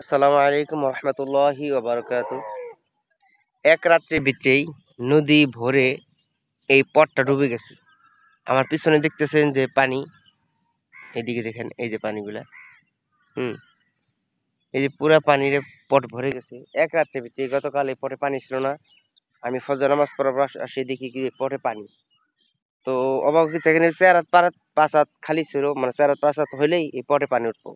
আসসালামু আলাইকুম রহমতুল্লাহি ওবারাকাতু। এক রাত্রের ভিতরেই নদী ভরে এই পথটা ডুবে গেছে। আমার পিছনে দেখতেছেন যে পানি, এদিকে দেখেন এই যে পানিগুলা। হুম এই যে পুরা পানির পথ ভরে গেছে এক রাত্রের ভিতরে। গতকাল এই পথে পানি ছিল না। আমি ফজর নামাজ পড়ার পর আসি দেখি কি পথে পানি। তো অবাক হচ্ছে, এখানে পাঁচ হাত খালি ছিল, মানে 4 হাত 5 হাত হইলেই এই পথে পানি উঠবো।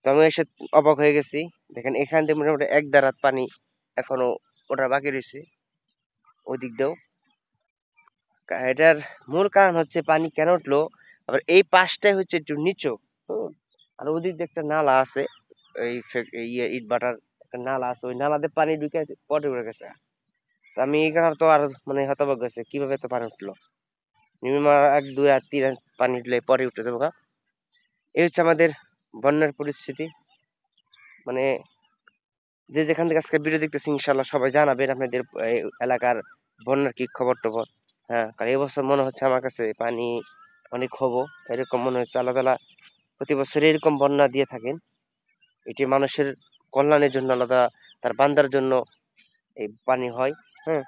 তো আমি এসে অবাক হয়ে গেছি। দেখেন এখান থেকে মোটামুটি 1 দেড় হাত পানি এখনো ওটা বাকি রয়েছে, ওই দিক দিয়েও। এটার মূল কারণ হচ্ছে পানি কেন উঠলো। আবার এই পাশটাই হচ্ছে একটু নিচু। হুম, আর ওদিক দিয়ে একটা নালা আছে, ইট ভাটার একটা নালা আছে, ওই নালাতে পানি ঢুকে পটে উঠে গেছে। তো আমি এই কারণে তো আর মানে হতবাক গেছে কিভাবে তো পানি উঠলো। মিনিমাম 1 2 আর 3 হাত পানি উঠলে পরে উঠে যাবো গা। এই হচ্ছে আমাদের বন্যার পরিস্থিতি। মানে যে যেখান থেকে আজকে ভিডিও দেখতেছি, ইনশাল্লাহ সবাই জানাবেন আপনাদের এই এলাকার বন্যার কি খবর টবর। হ্যাঁ, কারণ এবছর মনে হচ্ছে আমার কাছে পানি অনেক হবো, এরকম মনে হচ্ছে। আল্লাহ তাআলা প্রতি বছর এরকম বন্যা দিয়ে থাকেন। এটি মানুষের কল্যাণের জন্য, আলাদা তার বান্দার জন্য এই পানি হয়। হ্যাঁ,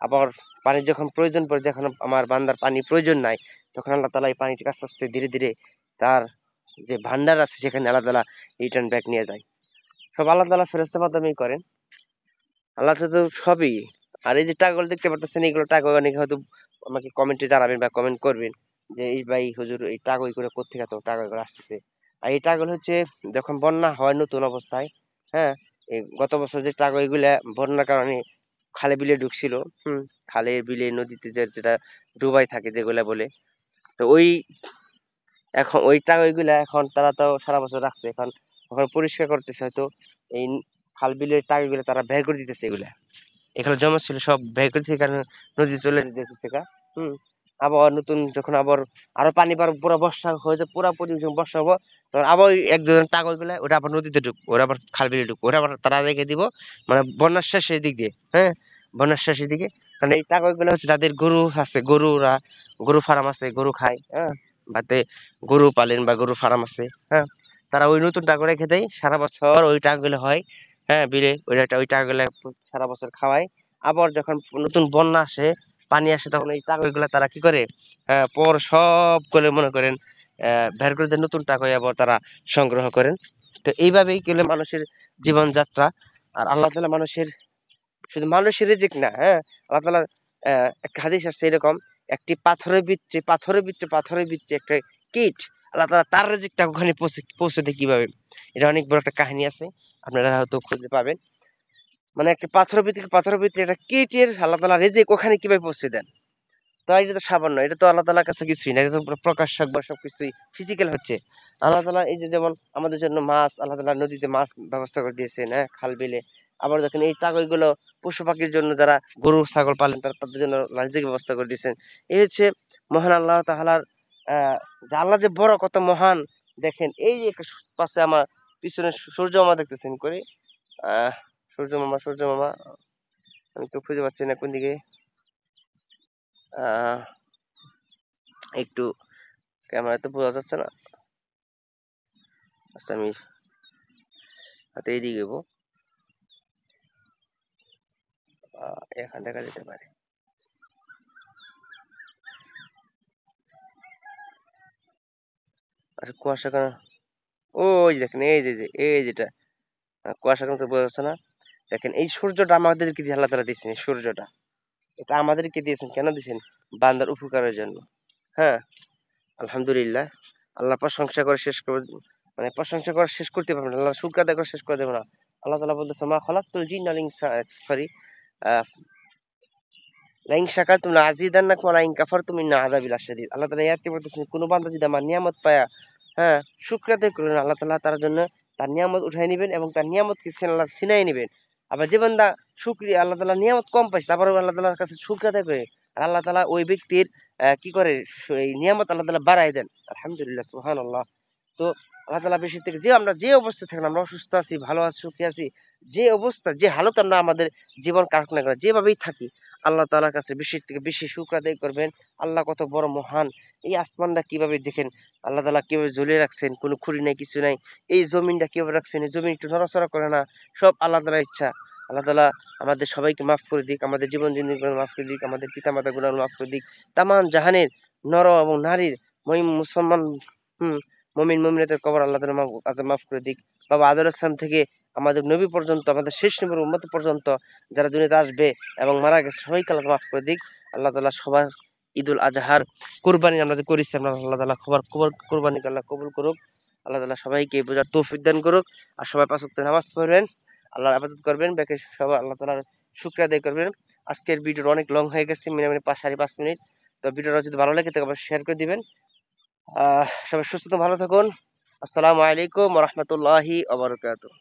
আবার পানির যখন প্রয়োজন পড়ে, যখন আমার বান্দার পানি প্রয়োজন নাই, তখন আল্লাহ তাআলা এই পানিটিকে আস্তে আস্তে ধীরে ধীরে তার যে ভান্ডার আছে সেখানে আল্লাহ তাআলা রিটার্ন ব্যাক নিয়ে যায়। সব আল্লাহ তাআলা ফেরেশতার মাধ্যমেই করেন। আল্লাহ তো সবই। আর এই যে টাকাগুলো দেখতে পারতেছেন, এগুলো টাকা অনেকে হয়তো আমাকে কমেন্টে জানাবেন বা কমেন্ট করবেন যে এই ভাই হুজুর এই টাকা করে কোথেকে এত টাকাগুলো আসতেছে। আর এই টাকাগুলো হচ্ছে যখন বন্যা হয় নতুন অবস্থায়। হ্যাঁ, এই গত বছর যে টাকা এগুলা বন্যার কারণে খালে বিলে ঢুকছিল। হুম, খালে বিলে নদীতে যেটা ডুবাই থাকে যেগুলা বলে। তো ওই এখন ওই টাকা ওইগুলা এখন তারা তো সারা বছর রাখছে, এখন এখন পরিষ্কার করতেছে হয়তো। এই খাল বিলের টাকাগুলো তারা বের করে দিতেছে এগুলা। এখানে জমা ছিল সব বের করে দিয়েছে, কারণ নদী চলে যেতে থেকে। হুম, আবার নতুন যখন আবার আরো পানি বার পুরো বর্ষা হয়ে যায়, পুরাপুরি যখন বর্ষা হবো, তখন আবার ওই 1 2 জন টাকা গুলা ওটা আবার নদীতে ঢুকবো, ওরা আবার খাল বিলে ঢুকবো, ওরা আবার তারা রেখে দিব মানে বন্যার শেষের দিক দিয়ে। হ্যাঁ, বন্যার শেষের দিকে। কারণ এই টাকা গুলো হচ্ছে যাদের গরু আছে, গরু ফার্ম আছে, গরু খায়। হ্যাঁ, বাতে গরু পালেন বা গরু ফার্ম আছে। হ্যাঁ, তারা ওই নতুন টাকা রেখে দেয়, সারা বছর ওই টাকাগুলো হয়। হ্যাঁ, বিলে ওই টাকাগুলো সারা বছর খাওয়ায়। আবার যখন নতুন বন্যা আসে, পানি আসে, তখন এই টাকাগুলো তারা কি করে, পর সব করে মনে করেন বের করে দিয়ে নতুন টাকা আবার তারা সংগ্রহ করেন। তো এইভাবেই গেলে মানুষের জীবনযাত্রা। আর আল্লাহ তাআলা মানুষের, শুধু মানুষের রিজিক না, হ্যাঁ, আল্লাহ তাআলার একটা হাদিস আছে এরকম, একটি পাথরের ভিতরে একটা কীট, আল্লাহ তাআলা তার রিজিকটা ওখানে পৌঁছে দেয় কিভাবে। এটা অনেক বড় একটা কাহিনী আছে, আপনারা হয়তো খুঁজে পাবেন। মানে একটা পাথরের ভিতরে একটা কীটের আল্লাহ তাআলা রিজিক ওখানে কিভাবে পৌঁছে দেন। তো এটা তো সামান্য, এটা তো আল্লাহ তাআলার কাছে কিছুই না, এটা তো পুরো প্রকাশ্য একবার সবকিছুই ফিজিক্যাল হচ্ছে। আল্লাহ তাআলা এই যে যেমন আমাদের জন্য মাছ, আল্লাহ তাআলা নদীতে মাছ ব্যবস্থা করে দিয়েছেন, হ্যাঁ, খাল বিলে। আবার দেখেন এই টাকাগুলো পশু পাখির জন্য, যারা গরু ছাগল পালেন তাদের জন্য রিজিক ব্যবস্থা করে দিয়েছেন। এই হচ্ছে মহান আল্লাহ তাআলার যে আল্লাহ যে বড় কত মহান। দেখেন এই যে একটা পাশে আমার পিছনে সূর্য মামা দেখতেছেন করে, আহ সূর্য মামা আমি তো খুঁজে পাচ্ছি না কোন দিকে। আহ একটু ক্যামেরা তো বোঝা যাচ্ছে না। আচ্ছা, আমি হাতে এইদিকে যাবো, এখানে দেখা যেতে পারে। আচ্ছা, কুয়াশা কেন? ওই যে দেখেন, এই যেটা কুয়াশা কেন তো বোঝা যাচ্ছে না। দেখেন এই সূর্যটা আমাদেরকে দিয়ে আল্লাহ তাআলা দিয়েছেন। এই সূর্যটা এটা আমাদেরকে দিয়েছেন, কেন দিয়েছেন? বান্দার উপকারের জন্য। হ্যাঁ, আলহামদুলিল্লাহ। আল্লাহ প্রশংসা করে শেষ করে, মানে প্রশংসা করে শেষ করতে পারবেন না, আল্লাহ শুকর আদায় করে শেষ করে দেবো না। আল্লাহ তাআলা বলতেছে মা খালাকতুল জিন্না ওয়াল ইনসা, সরি, লাইন শাকারতুম লাযিদান্নাকুম ওয়া লাইন কাফারতুম ইন্না আযাবি লাশাদীদ। আল্লাহ তাআলা এই আয়াতে বলতেছেন, কোন বান্দা যদি আমার নিয়ামত পায়া, হ্যাঁ, শুকর আদায় করবে না, আল্লাহ তাআলা তার জন্য তার নিয়ামত উঠাই নিবেন এবং তার নিয়ামতকে আল্লাহ ছিনাই নিবেন। আবার যে বান্দা শুকরিয়া, আল্লাহ তাআলা নিয়ামত কম পাইছে, তারপরেও আল্লাহ তাআলার কাছে শুকর আদায় করে, আর আল্লাহ তাআলা ওই ব্যক্তির কি করে, এই নিয়ামত আল্লাহ তাআলা বাড়ায় দেন। আলহামদুলিল্লাহ, সুবহানাল্লাহ। তো আল্লাহ তাআলা বেশি থেকে যে আমরা যে অবস্থায় থাকলাম, আমরা অসুস্থ আছি, ভালো আছি, সুখী আছি, যে অবস্থা যে হালত আমরা আমাদের জীবন কাটুক না কেন, যেভাবেই থাকি, আল্লাহ তাআলার কাছে বেশি থেকে বেশি শুকর আদায় করবেন। আল্লাহ কত বড় মহান, এই আসমানটা কিভাবে দেখেন, আল্লাহ তাআলা কিভাবে ঝুলিয়ে রাখছেন, কোনো খুঁড়ি নাই কিছু নাই। এই জমিনটা কিভাবে রাখছেন, এই জমিন একটু নড়াচড়া করে না, সব আল্লাহ তাআলার ইচ্ছা। আল্লাহ তাআলা আমাদের সবাইকে মাফ করে দিক, আমাদের জীবন জিন্দেগি মাফ করে দিক, আমাদের পিতা মাতা গুনাহ মাফ করে দিক। তামাম জাহানের নর এবং নারীর মুসলমান মুমিন মুমিনাতের কবর আল্লাহ তাআলা মাফ করে দিক। বাবা আদম আলাইহিস সালাম থেকে আমাদের নবী পর্যন্ত, আমাদের শেষ নবীর উম্মত পর্যন্ত যারা দুনিয়াতে আসবে এবং মারা গেছে সবাইকে আল্লাহ মাফ করে দিক। আল্লাহ তাআলা সবার ঈদুল আজহার কুরবানি আমরা যে করেছি, আমরা আল্লাহ তাআলা সবার কুরবানিকে আল্লাহ কবুল করুক। আল্লাহ তাআলা সবাইকে বোঝার তৌফিক দান করুক। আর সবাই পাঁচ ওয়াক্ত নামাজ পড়বেন, আল্লাহর ইবাদত করবেন, বাকি সবাই আল্লাহ তাআলার শুকরিয়া আদায় করবেন। আজকের ভিডিওটা অনেক লং হয়ে গেছে, মিনিমাম 5.5 মিনিট। তো ভিডিওটা যদি ভালো লাগে তাহলে শেয়ার করে দিবেন। সবাই সুস্থ ভালো থাকুন। আসসালামু আলাইকুম ওয়া রাহমাতুল্লাহি ওয়া বারাকাতুহু।